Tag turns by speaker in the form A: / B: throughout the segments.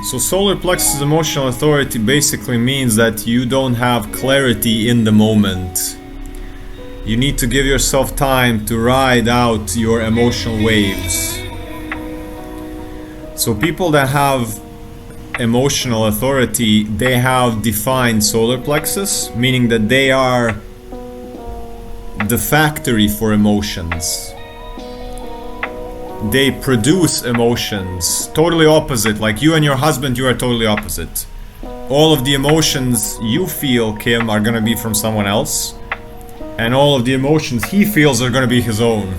A: So solar plexus emotional authority basically means that you don't have clarity in the moment. You need to give yourself time to ride out your emotional waves. So people that have emotional authority, they have defined solar plexus, meaning that they are the factory for emotions. They produce emotions, totally opposite. Like you and your husband, you are totally opposite. All of the emotions you feel, Kim, are gonna be from someone else, and all of the emotions he feels are gonna be his own,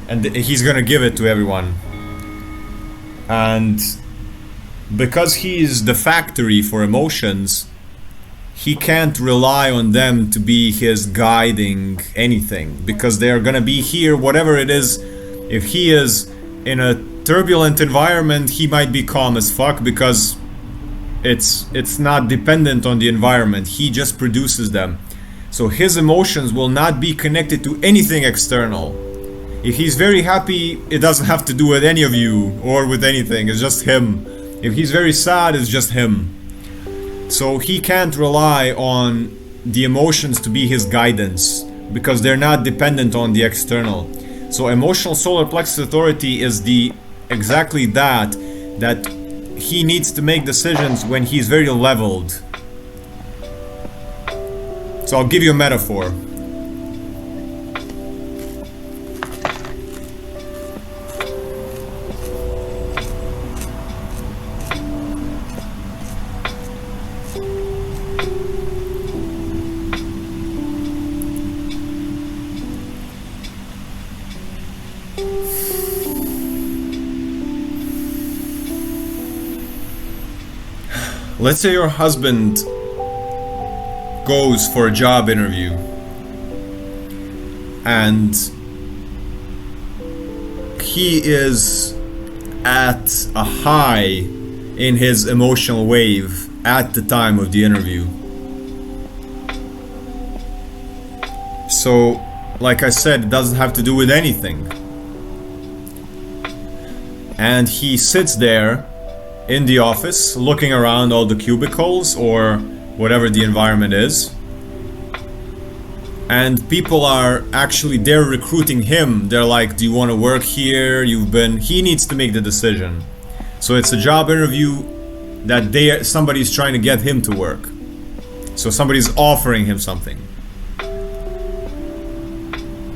A: and he's gonna give it to everyone. And because he is the factory for emotions, he can't rely on them to be his guiding anything, because they are gonna be here, whatever it is. If he is in a turbulent environment, he might be calm as fuck because it's not dependent on the environment. He just produces them. So his emotions will not be connected to anything external. If he's very happy, it doesn't have to do with any of you or with anything. It's just him. If he's very sad, it's just him. So he can't rely on the emotions to be his guidance because they're not dependent on the external. So emotional solar plexus authority is exactly that he needs to make decisions when he's very leveled. So I'll give you a metaphor. Let's say your husband goes for a job interview and he is at a high in his emotional wave at the time of the interview. So, like I said, it doesn't have to do with anything. And he sits there in the office, looking around all the cubicles or whatever the environment is. And people are they're recruiting him. They're like, do you want to work here? He needs to make the decision. So it's a job interview that somebody's trying to get him to work. So somebody's offering him something.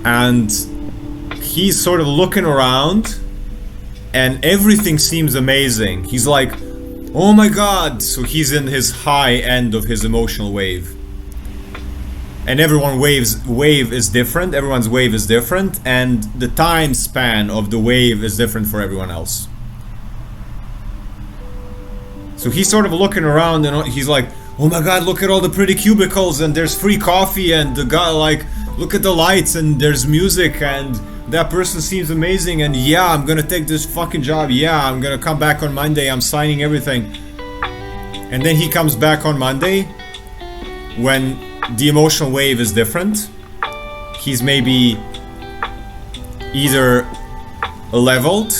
A: And he's sort of looking around and everything seems amazing. He's like, oh my god. So he's in his high end of his emotional wave. And everyone's wave is different. Everyone's wave is different. And the time span of the wave is different for everyone else. So he's sort of looking around and he's like, oh my god, look at all the pretty cubicles and there's free coffee and the guy like, look at the lights and there's music and that person seems amazing and yeah, I'm gonna take this fucking job. Yeah, I'm gonna come back on Monday. I'm signing everything. And then he comes back on Monday when the emotional wave is different. He's maybe either leveled,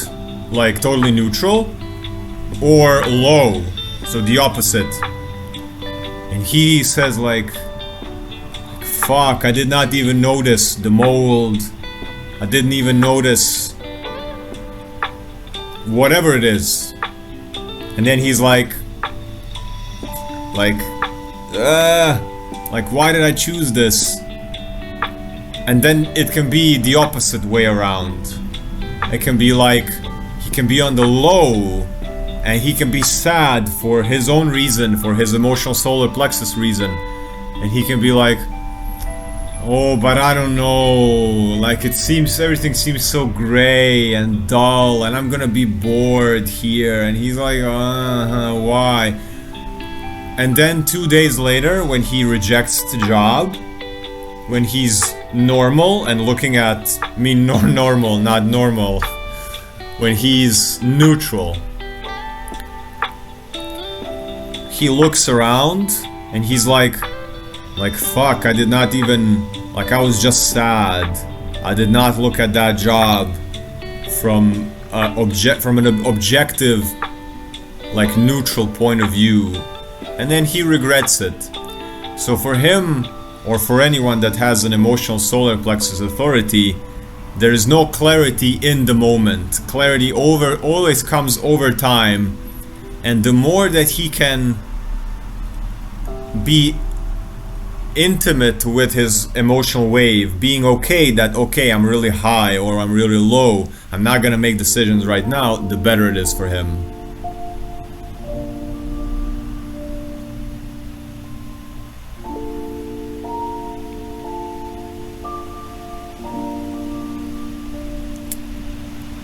A: like totally neutral, or low, so the opposite. And he says like, fuck, I did not even notice the mold. I didn't even notice whatever it is. And then he's like, why did I choose this? And then it can be the opposite way around. It can be like, he can be on the low and he can be sad for his own reason, for his emotional solar plexus reason. And he can be like, oh, but I don't know, like everything seems so gray and dull and I'm gonna be bored here. And he's like, why? And then 2 days later, when he rejects the job, when he's normal and looking at normal, not normal, when he's neutral, he looks around and he's like, fuck, I did not even, I was just sad. I did not look at that job from an objective like neutral point of view, and then he regrets it. So for him, or for anyone that has an emotional solar plexus authority, there is no clarity in the moment. Clarity always comes over time, and the more that he can be intimate with his emotional wave, being okay that, okay, I'm really high or I'm really low, I'm not gonna make decisions right now, the better it is for him.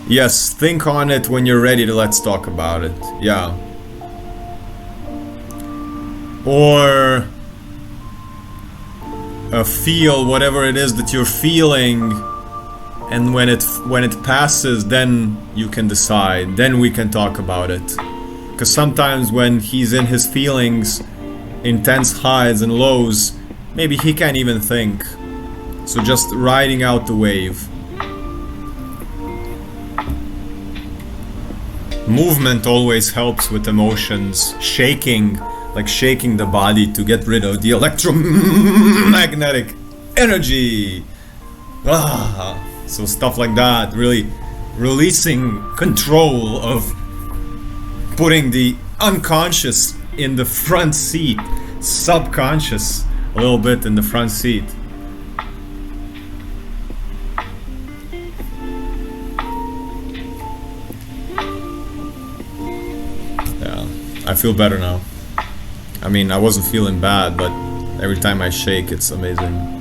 A: Yes, think on it when you're ready to let's talk about it. Yeah. Or feel whatever it is that you're feeling, and when it passes, then you can decide, then we can talk about it. Because sometimes when he's in his feelings, intense highs and lows, maybe he can't even think. So just riding out the wave. Movement always helps with emotions. Shaking, like shaking the body to get rid of the electromagnetic energy. So stuff like that, really releasing control of putting the unconscious in the front seat, subconscious a little bit in the front seat. Yeah, I feel better now. I mean, I wasn't feeling bad, but every time I shake, it's amazing.